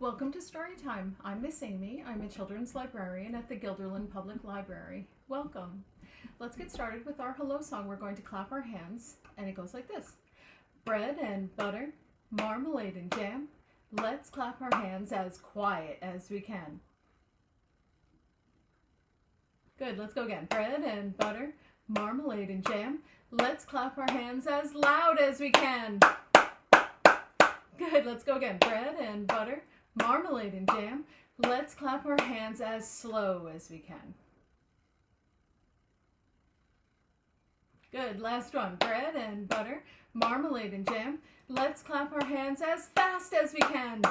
Welcome to Storytime. I'm Miss Amy. I'm a children's librarian at the Guilderland Public Library. Welcome. Let's get started with our hello song. We're going to clap our hands, and it goes like this. Bread and butter, marmalade and jam. Let's clap our hands as quiet as we can. Good, let's go again. Bread and butter, marmalade and jam. Let's clap our hands as loud as we can. Good, let's go again. Bread and butter, marmalade and jam. Let's clap our hands as slow as we can. Good, last one. Bread and butter, marmalade and jam. Let's clap our hands as fast as we can.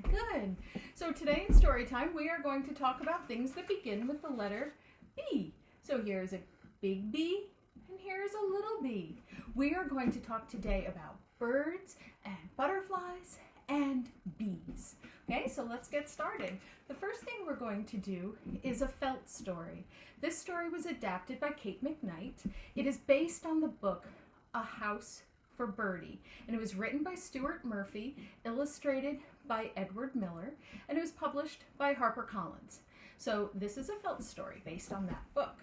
Good. So today in Storytime, we are going to talk about things that begin with the letter B. So here's a big B, and here's a little b. We are going to talk today about birds and butterflies and bees. Okay, so let's get started. The first thing we're going to do is a felt story. This story was adapted by Kate McKnight. It is based on the book A House for Birdie, and it was written by Stuart Murphy, illustrated by Edward Miller, and it was published by HarperCollins. So this is a felt story based on that book.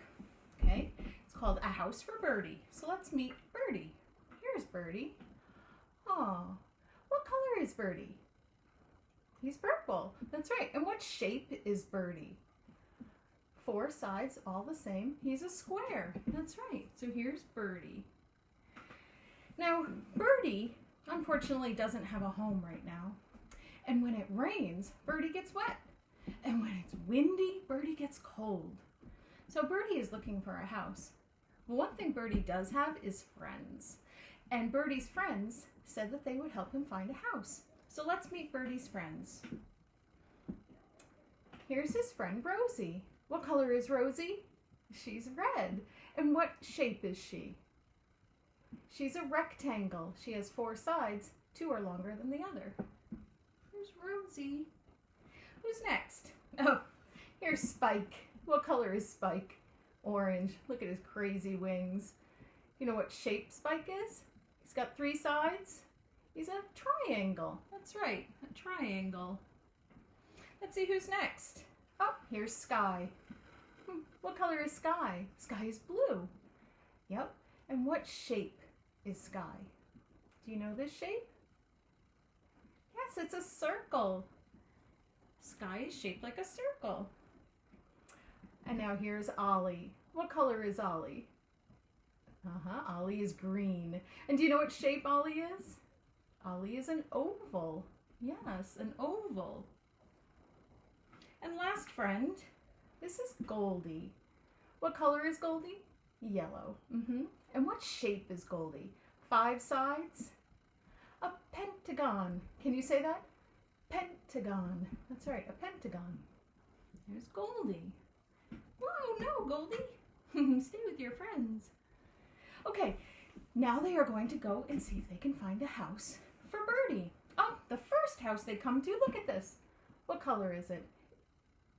Okay, it's called A House for Birdie. So let's meet Birdie. Here's Birdie. Oh, what color is Birdie? He's purple. That's right. And what shape is Birdie? 4 sides, all the same. He's a square. That's right. So here's Birdie. Now, Birdie, unfortunately, doesn't have a home right now. And when it rains, Birdie gets wet. And when it's windy, Birdie gets cold. So Birdie is looking for a house. But one thing Birdie does have is friends. And Birdie's friends said that they would help him find a house. So let's meet Birdie's friends. Here's his friend Rosie. What color is Rosie? She's red. And what shape is she? She's a rectangle. She has 4 sides. 2 are longer than the other. Here's Rosie. Who's next? Oh, here's Spike. What color is Spike? Orange. Look at his crazy wings. You know what shape Spike is? He's got 3 sides. He's a triangle. That's right, a triangle. Let's see who's next. Oh, here's Sky. What color is Sky? Sky is blue. Yep. And what shape is Sky? Do you know this shape? Yes, it's a circle. Sky is shaped like a circle. And now here's Ollie. What color is Ollie? Ollie is green. And do you know what shape Ollie is? Ollie is an oval. Yes, an oval. And last friend, this is Goldie. What color is Goldie? Yellow. And what shape is Goldie? 5 sides? A pentagon. Can you say that? Pentagon. That's right, a pentagon. There's Goldie. Oh no, Goldie. Stay with your friends. Okay, now they are going to go and see if they can find a house for Birdie. Oh, the first house they come to, look at this. What color is it?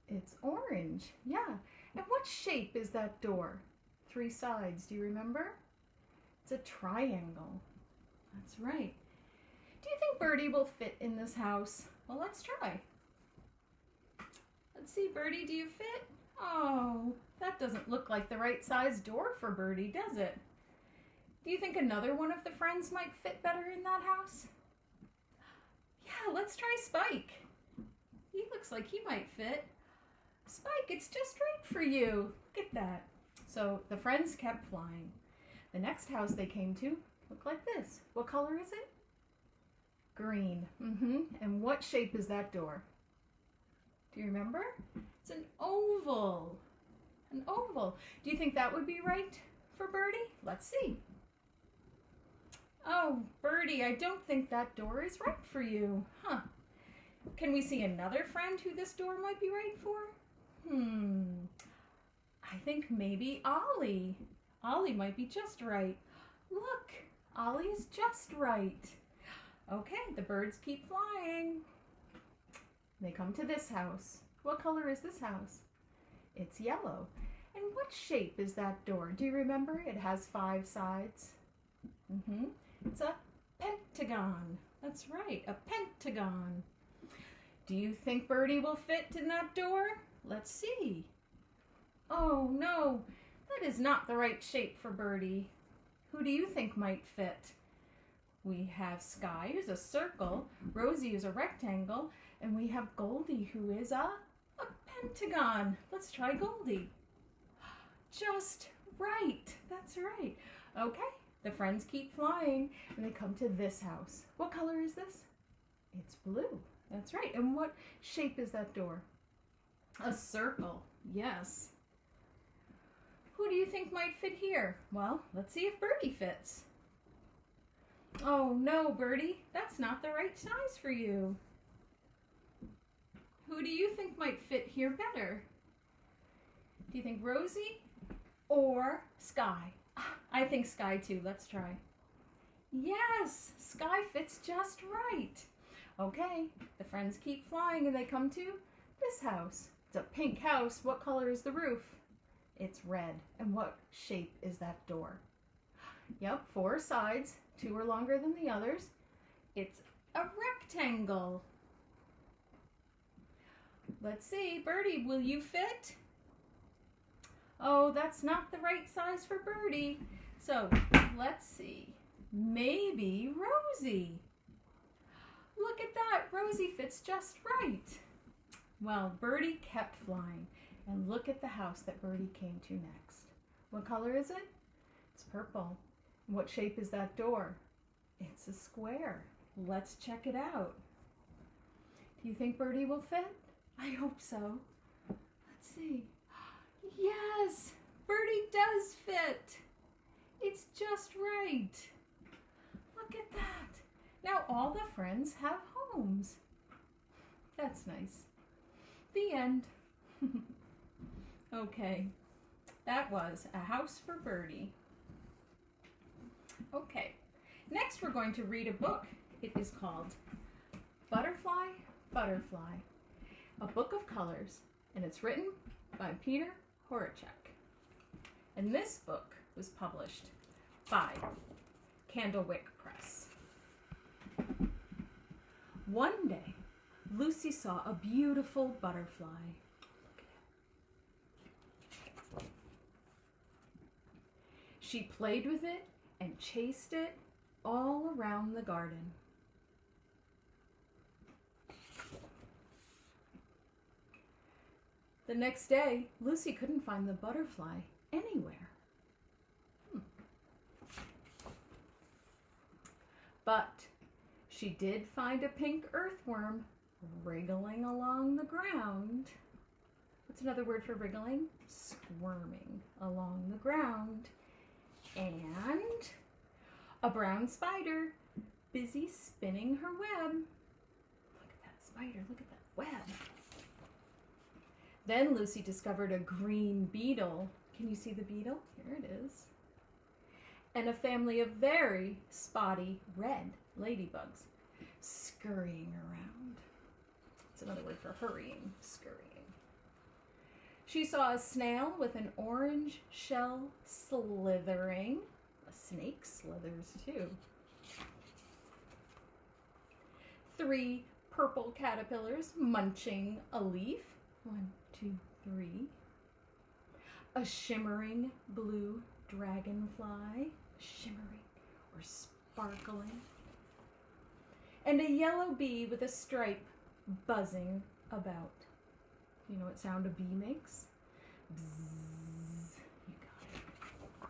It's orange. Yeah. And what shape is that door? 3 sides. Do you remember? It's a triangle. That's right. Do you think Birdie will fit in this house? Well, let's try. Let's see, Birdie, do you fit? Oh, that doesn't look like the right size door for Birdie, does it? Do you think another one of the friends might fit better in that house? Yeah, let's try Spike. He looks like he might fit. Spike, it's just right for you. Look at that. So the friends kept flying. The next house they came to looked like this. What color is it? Green. And what shape is that door? Do you remember? It's an oval. An oval. Do you think that would be right for Birdie? Let's see. Oh, Birdie, I don't think that door is right for you. Can we see another friend who this door might be right for? I think maybe Ollie. Ollie might be just right. Look, Ollie is just right. Okay, the birds keep flying. They come to this house. What color is this house? It's yellow. And what shape is that door? Do you remember? It has 5 sides. It's a pentagon. That's right, a pentagon. Do you think Birdie will fit in that door? Let's see. Oh no, that is not the right shape for Birdie. Who do you think might fit? We have Sky, who's a circle, Rosie, who's a rectangle, and we have Goldie, who is a pentagon. Let's try Goldie. Just right. That's right. Okay, the friends keep flying, and they come to this house. What color is this? It's blue. That's right. And what shape is that door? A circle. Yes. Who do you think might fit here? Well, let's see if Birdie fits. Oh no, Birdie, that's not the right size for you. Who do you think might fit here better? Do you think Rosie or Sky? I think Sky too. Let's try. Yes, Sky fits just right. Okay, the friends keep flying and they come to this house. It's a pink house. What color is the roof? It's red. And what shape is that door? Yep, 4 sides. 2 are longer than the others. It's a rectangle. Let's see, Birdie, will you fit? Oh, that's not the right size for Birdie. So, let's see. Maybe Rosie. Look at that, Rosie fits just right. Well, Birdie kept flying. And look at the house that Birdie came to next. What color is it? It's purple. What shape is that door? It's a square. Let's check it out. Do you think Birdie will fit? I hope so. Let's see. Yes, Birdie does fit. It's just right. Look at that. Now all the friends have homes. That's nice. The end. Okay, that was A House for Birdie. Okay, next we're going to read a book. It is called Butterfly, Butterfly, a Book of Colors, and it's written by Peter Horacek. And this book was published by Candlewick Press. One day, Lucy saw a beautiful butterfly. She played with it and chased it all around the garden. The next day, Lucy couldn't find the butterfly anywhere. But she did find a pink earthworm wriggling along the ground. What's another word for wriggling? Squirming along the ground. And a brown spider busy spinning her web. Look at that spider, look at that web. Then Lucy discovered a green beetle. Can you see the beetle? Here it is. And a family of very spotty red ladybugs scurrying around. It's another word for hurrying, scurrying. She saw a snail with an orange shell slithering. A snake slithers too. 3 purple caterpillars munching a leaf. 1, 2, 3. A shimmering blue dragonfly. Shimmering or sparkling. And a yellow bee with a stripe buzzing about. You know what sound a bee makes? Bzzz. You got it.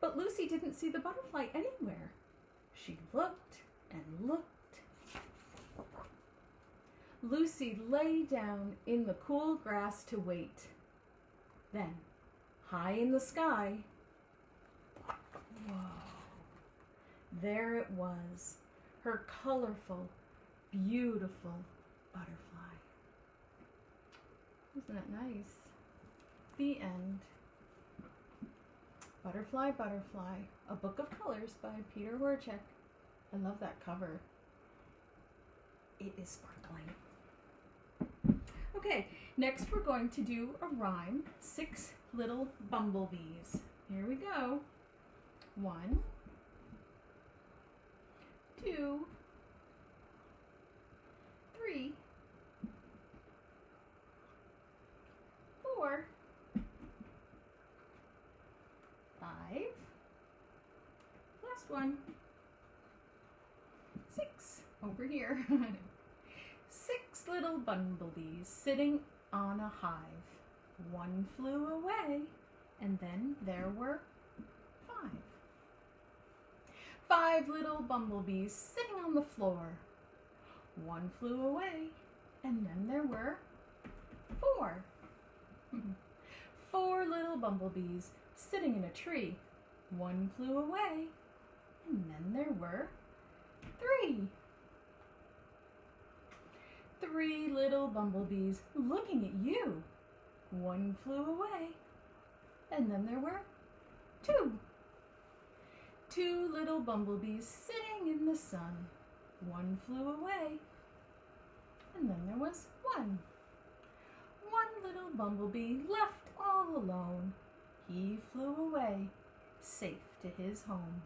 But Lucy didn't see the butterfly anywhere. She looked and looked. Lucy lay down in the cool grass to wait. Then, high in the sky, whoa, there it was, her colorful, beautiful butterfly. Isn't that nice? The end. Butterfly, Butterfly, a Book of Colors by Peter Horacek. I love that cover. It is sparkling. Okay, next we're going to do a rhyme, 6 Little Bumblebees. Here we go. 1, 2, 3, 4, 5, last one, 6, over here. 6 little bumblebees sitting on a hive. One flew away, and then there were 5. 5 little bumblebees sitting on the floor. One flew away, and then there were 4. 4 little bumblebees sitting in a tree. One flew away, and then there were 3. 3 little bumblebees looking at you. One flew away, and then there were 2. 2 little bumblebees sitting in the sun. One flew away, and then there was 1. 1 little bumblebee left all alone. He flew away, safe to his home.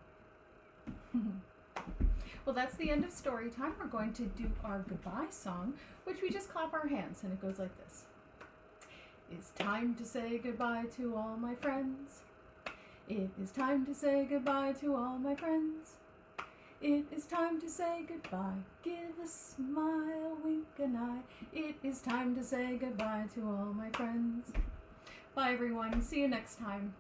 Well, that's the end of story time. We're going to do our goodbye song, which we just clap our hands, and it goes like this. It's time to say goodbye to all my friends. It is time to say goodbye to all my friends. It is time to say goodbye. Give a smile, wink an eye. It is time to say goodbye to all my friends. Bye, everyone. See you next time.